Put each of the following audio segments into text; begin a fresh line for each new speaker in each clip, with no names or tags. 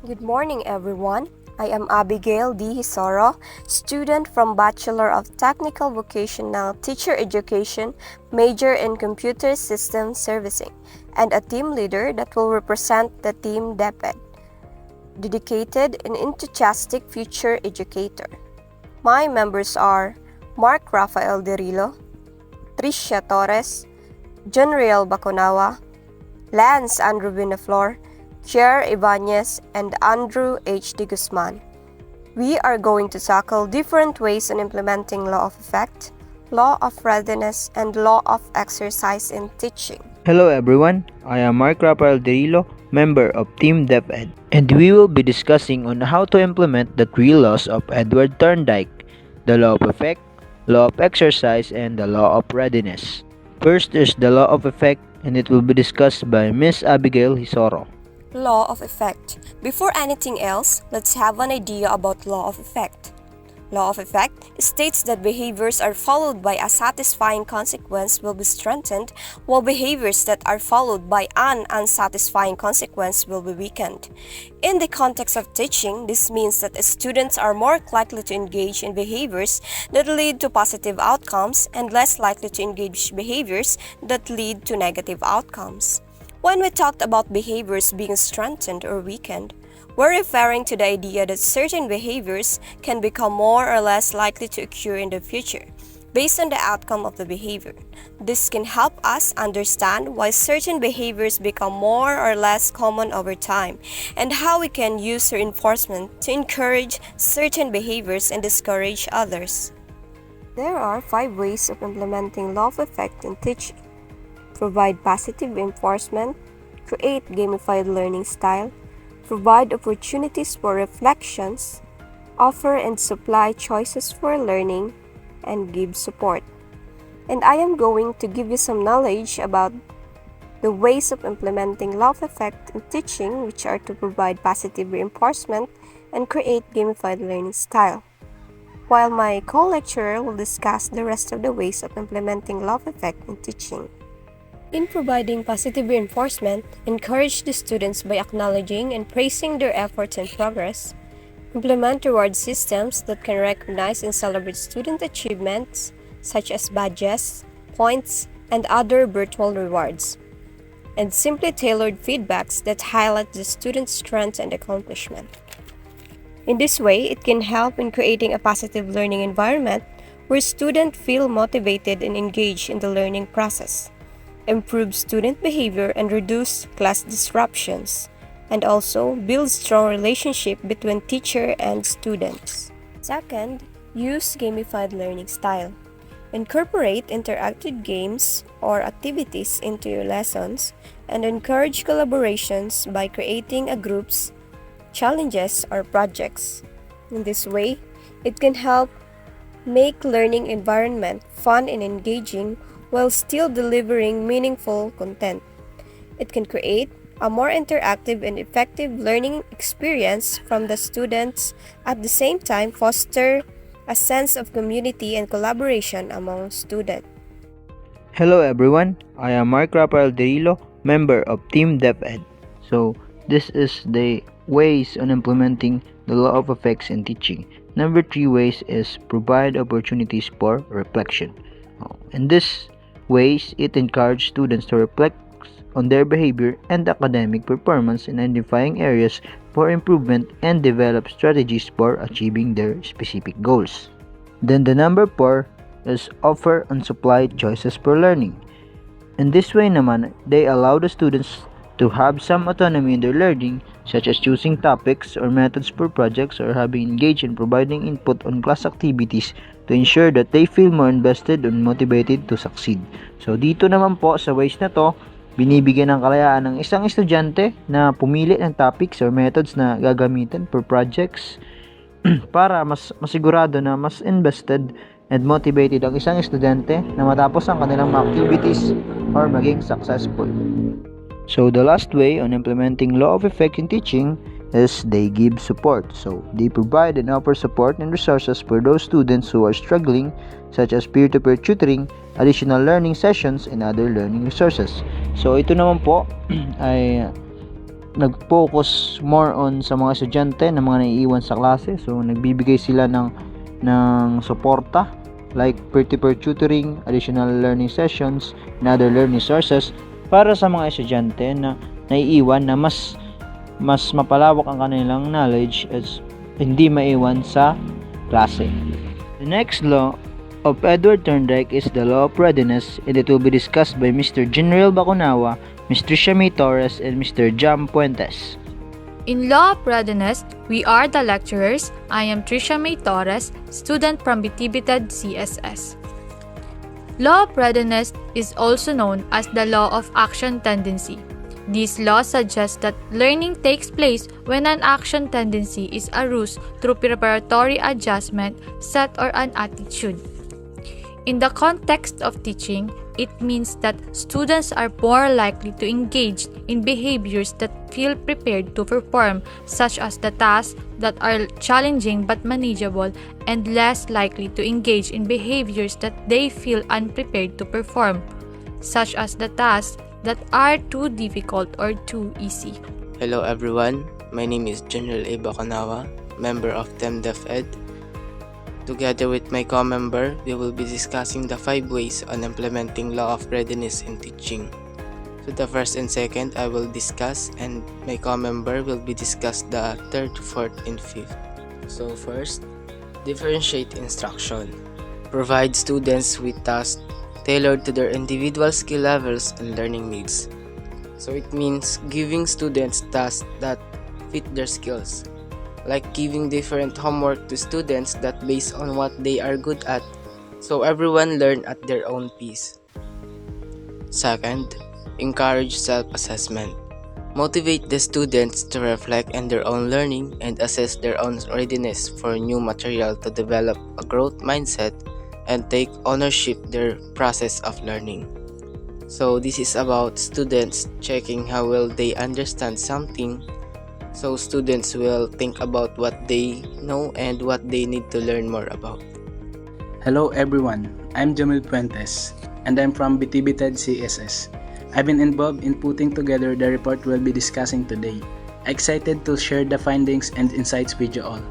Good morning, everyone. I am Abigail D. Hisoro, student from Bachelor of Technical Vocational Teacher Education, major in Computer System Servicing, and a team leader that will represent the team DepEd, dedicated and enthusiastic future educator. My members are Mark Rafael Derillo, Tricia Torres, John Riel Baconawa, Lance Andrew Vinaflor, Chair Ibanez, and Andrew H. De Guzman. We are going to tackle different ways in implementing law of effect, law of readiness, and law of exercise in teaching.
Hello everyone, I am Mark Rafael Derillo, member of Team DepEd, and we will be discussing on how to implement the three laws of Edward Thorndike, the law of effect, law of exercise, and the law of readiness. First is the law of effect, and it will be discussed by Miss Abigail Hisoro.
Law of effect. Before anything else, let's have an idea about law of effect. Law of effect states that behaviors are followed by a satisfying consequence will be strengthened, while behaviors that are followed by an unsatisfying consequence will be weakened. In the context of teaching, this means that students are more likely to engage in behaviors that lead to positive outcomes and less likely to engage behaviors that lead to negative outcomes. When we talked about behaviors being strengthened or weakened, we're referring to the idea that certain behaviors can become more or less likely to occur in the future, based on the outcome of the behavior. This can help us understand why certain behaviors become more or less common over time, and how we can use reinforcement to encourage certain behaviors and discourage others. There are 5 ways of implementing law of effect in teaching. Provide positive reinforcement, create gamified learning style, provide opportunities for reflections, offer and supply choices for learning, and give support. And I am going to give you some knowledge about the ways of implementing law of effect in teaching, which are to provide positive reinforcement and create gamified learning style, while my co-lecturer will discuss the rest of the ways of implementing law of effect in teaching. In providing positive reinforcement, encourage the students by acknowledging and praising their efforts and progress. Implement reward systems that can recognize and celebrate student achievements, such as badges, points, and other virtual rewards. And simply tailored feedbacks that highlight the student's strengths and accomplishment. In this way, it can help in creating a positive learning environment where students feel motivated and engaged in the learning process. Improve student behavior and reduce class disruptions, and also build strong relationship between teacher and students. Second, use gamified learning style. Incorporate interactive games or activities into your lessons and encourage collaborations by creating a groups, challenges, or projects. In this way, it can help make learning environment fun and engaging while still delivering meaningful content. It can create a more interactive and effective learning experience from the students, at the same time foster a sense of community and collaboration among students.
Hello everyone, I am Mark Rafael Derillo, member of Team DepEd. So, this is the ways on implementing the law of effects in teaching. Number 3 ways is provide opportunities for reflection. In this ways, it encourages students to reflect on their behavior and academic performance in identifying areas for improvement and develop strategies for achieving their specific goals. Then the number 4 is offer and supply choices for learning. In this way naman, they allow the students to have some autonomy in their learning, such as choosing topics or methods for projects or having engaged in providing input on class activities to ensure that they feel more invested and motivated to succeed. So dito naman po sa ways na to, binibigyan ng kalayaan ng isang estudyante na pumili ng topics or methods na gagamitin for projects para mas masigurado na mas invested and motivated ang isang estudyante na matapos ang kanilang activities or maging successful. So the last way on implementing law of effect in teaching is they give support. So they provide and offer support and resources for those students who are struggling, such as peer-to-peer tutoring, additional learning sessions, and other learning resources. So ito naman po ay nag-focus more on sa mga estudyante na mga naiiwan sa klase. So nagbibigay sila ng suporta like peer-to-peer tutoring, additional learning sessions, and other learning sources para sa mga estudyante na naiiwan na mas mapalawak ang kanilang knowledge as hindi maiwan sa klase. The next law of Edward Thorndike is the law of readiness, and it will be discussed by Mr. General Bacunawa, Ms. Tricia May Torres, and Mr. Jam Puentes.
In Law of Readiness, we are the lecturers. I am Tricia May Torres, student from Bitibited CSS. Law of Readiness is also known as the Law of Action Tendency. This law suggests that learning takes place when an action tendency is aroused through preparatory adjustment, set, or an attitude. In the context of teaching, it means that students are more likely to engage in behaviors that feel prepared to perform, such as the tasks that are challenging but manageable, and less likely to engage in behaviors that they feel unprepared to perform, such as the tasks that are too difficult or too easy.
Hello everyone, my name is General A. Bacunawa, member of TEM DepEd. Together with my co-member, we will be discussing the 5 ways on implementing law of readiness in teaching. So the first and second I will discuss, and my co-member will be discuss the third, fourth, and fifth. So first, differentiate instruction. Provide students with tasks tailored to their individual skill levels and learning needs. So it means giving students tasks that fit their skills, like giving different homework to students that based on what they are good at, so everyone learn at their own pace. Second, encourage self-assessment. Motivate the students to reflect on their own learning and assess their own readiness for new material to develop a growth mindset and take ownership their process of learning. So this is about students checking how well they understand something, so students will think about what they know and what they need to learn more about.
Hello everyone, I'm Jamil Puentes and I'm from Bitibited CSS. I've been involved in putting together the report we'll be discussing today. Excited to share the findings and insights with you all.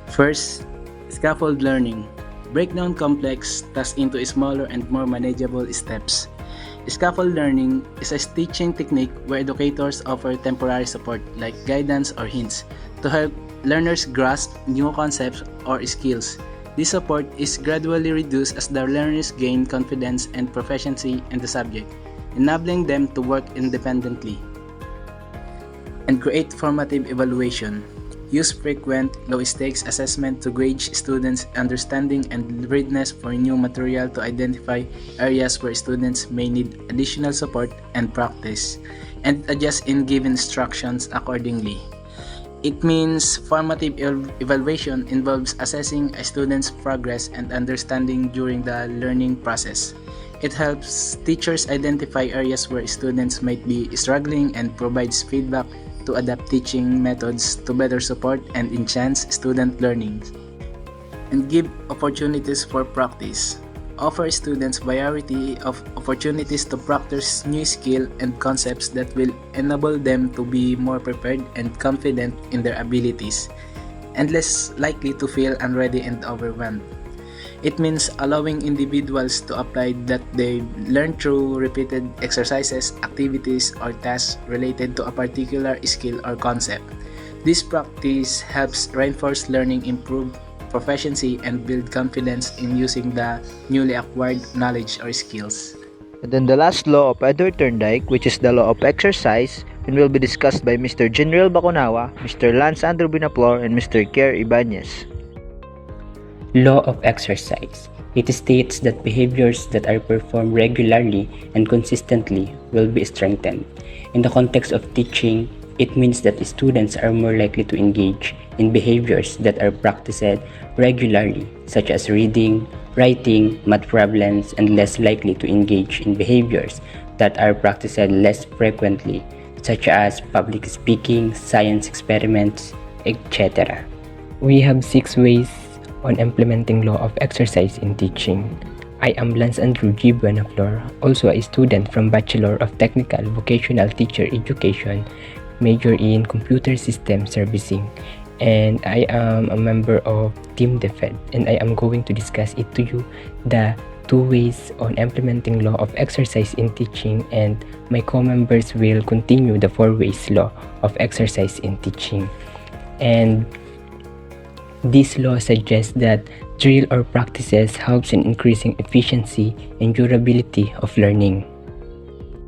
First, scaffold learning. Break down complex tasks into smaller and more manageable steps. Scaffold learning is a teaching technique where educators offer temporary support like guidance or hints to help learners grasp new concepts or skills. This support is gradually reduced as the learners gain confidence and proficiency in the subject, enabling them to work independently. And create formative evaluation. Use frequent, low-stakes assessment to gauge students' understanding and readiness for new material to identify areas where students may need additional support and practice, and adjust in given instructions accordingly. It means formative evaluation involves assessing a student's progress and understanding during the learning process. It helps teachers identify areas where students might be struggling and provides feedback to adapt teaching methods to better support and enhance student learning. And give opportunities for practice. Offer students variety of opportunities to practice new skill and concepts that will enable them to be more prepared and confident in their abilities, and less likely to feel unready and overwhelmed. It means allowing individuals to apply that they learn through repeated exercises, activities, or tasks related to a particular skill or concept. This practice helps reinforce learning, improve proficiency, and build confidence in using the newly acquired knowledge or skills.
And then the last law of Edward Thorndike, which is the law of exercise, and will be discussed by Mr. General Bacunawa, Mr. Lance Andrew Binaplor, and Mr. Kier Ibanez.
Law of exercise. It states that behaviors that are performed regularly and consistently will be strengthened. In the context of teaching, it means that students are more likely to engage in behaviors that are practiced regularly, such as reading, writing, math problems, and less likely to engage in behaviors that are practiced less frequently, such as public speaking, science experiments, etc.
We have 6 ways on implementing law of exercise in teaching.
I am Lance Andrew G. Buenaflor, also a student from Bachelor of Technical Vocational Teacher Education, major in Computer System Servicing, and I am a member of Team DefEd, and I am going to discuss it to you, the 2 ways on implementing law of exercise in teaching, and my co-members will continue the 4 ways law of exercise in teaching. And this law suggests that drill or practices helps in increasing efficiency and durability of learning.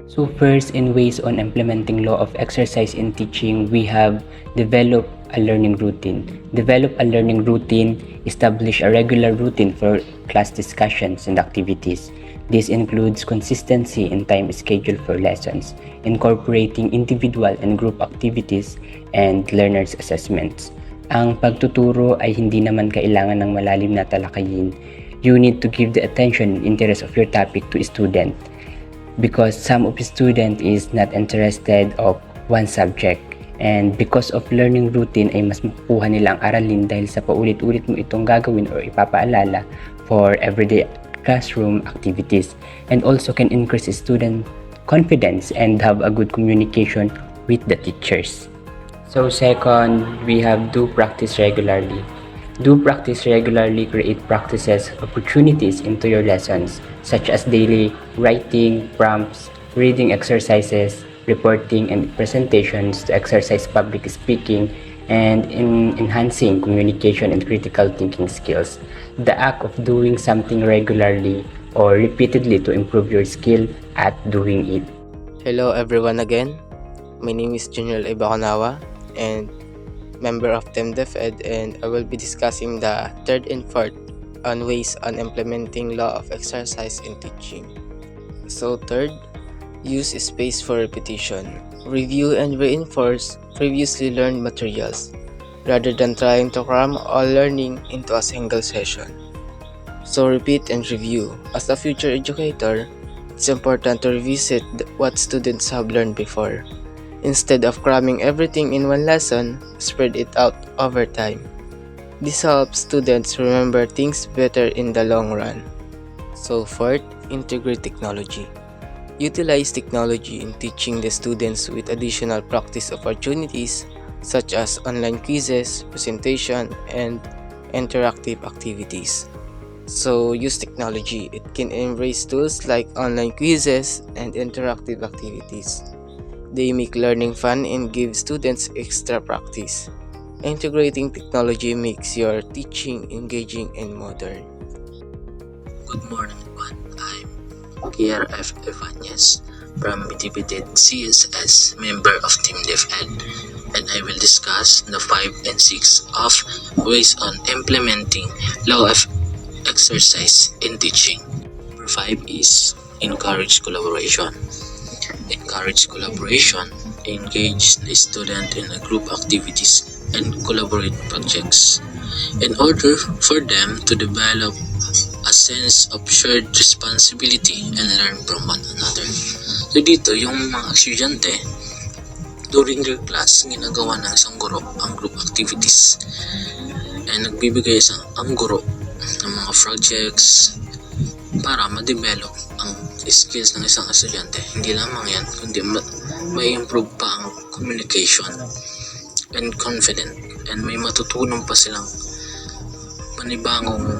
So first, in ways on implementing law of exercise in teaching, we have develop a learning routine. Develop a learning routine, establish a regular routine for class discussions and activities. This includes consistency in time schedule for lessons, incorporating individual and group activities, and learners' assessments. Ang pagtuturo ay hindi naman kailangan ng malalim na talakayin. You need to give the attention and interest of your topic to a student, because some of the student is not interested of one subject, and because of learning routine ay mas makukuha nila ang aralin dahil sa paulit-ulit mo itong gagawin or ipapaalala for everyday classroom activities, and also can increase student confidence and have a good communication with the teachers. So second, we have do practice regularly. Do practice regularly create practices opportunities into your lessons, such as daily writing, prompts, reading exercises, reporting and presentations to exercise public speaking, and in enhancing communication and critical thinking skills. The act of doing something regularly or repeatedly to improve your skill at doing it.
Hello everyone again. My name is General Ibakanawa and member of Team DefEd, and I will be discussing the third and fourth on ways on implementing law of exercise in teaching. So third, use space for repetition. Review and reinforce previously learned materials rather than trying to cram all learning into a single session. So repeat and review. As a future educator, it's important to revisit what students have learned before. Instead of cramming everything in one lesson, spread it out over time. This helps students remember things better in the long run. So fourth, integrate technology. Utilize technology in teaching the students with additional practice opportunities such as online quizzes, presentation, and interactive activities. So use technology. It can embrace tools like online quizzes and interactive activities. They make learning fun and give students extra practice. Integrating technology makes your teaching engaging and modern.
Good morning, everyone. I'm KRF Evanez from Bitibited CSS, member of Team DefEd, and I will discuss the 5 and 6 of ways on implementing law of exercise in teaching. Number 5 is encourage collaboration. Encourage collaboration, engage the student in group activities and collaborate projects in order for them to develop a sense of shared responsibility and learn from one another. So dito, yung mga estudyante, during their class, ginagawa ng isang guro ang group activities. And nagbibigay ang guro ng mga projects para ma-develop ang skills ng isang estudyante. Hindi lamang yan, kundi may improve pa ang communication and confident, and may matutunan pa silang panibagong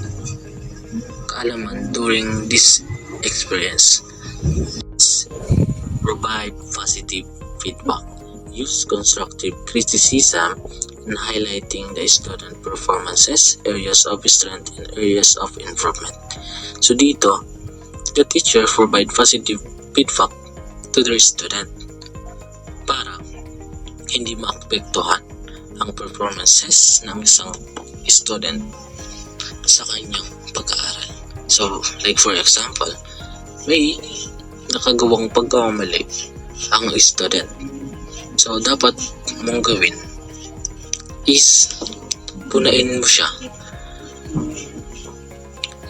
kaalaman during this experience. Provide positive feedback. Use constructive criticism in highlighting the student performances, areas of strength, and areas of improvement. So dito, the teacher provide positive feedback to their student para hindi maapektuhan ang performances ng isang student sa kanyang pag-aaral. So, like for example, may nakagawang pagkamali ang student. So, dapat mong gawin is punain mo siya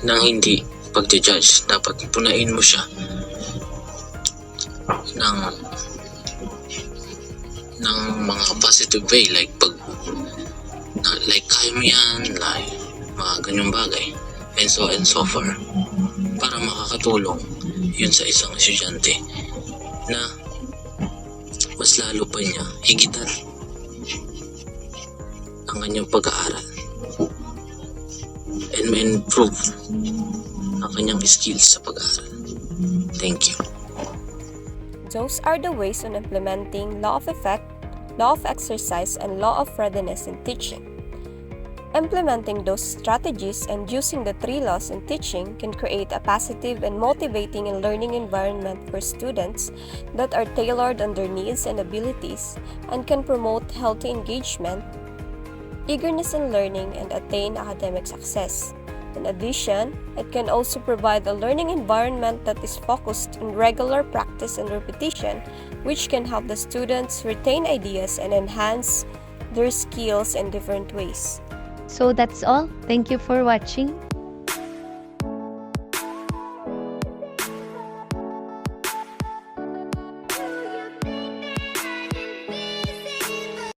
nang hindi pag-judge. Dapat punain mo siya ng mga positive way, like kaya mo yan, like mga ganyong bagay. and so far para makakatulong yun sa isang estudyante na mas lalo pa niya higitan ang kanyang pag-aaral and ma-improve ang kanyang skills sa pag-aaral. Thank you.
Those are the ways on implementing law of effect, law of exercise, and law of readiness in teaching. Implementing those strategies and using the three laws in teaching can create a positive and motivating and learning environment for students that are tailored on their needs and abilities and can promote healthy engagement, eagerness in learning, and attain academic success. In addition, it can also provide a learning environment that is focused on regular practice and repetition, which can help the students retain ideas and enhance their skills in different ways.
So that's all. Thank you for watching.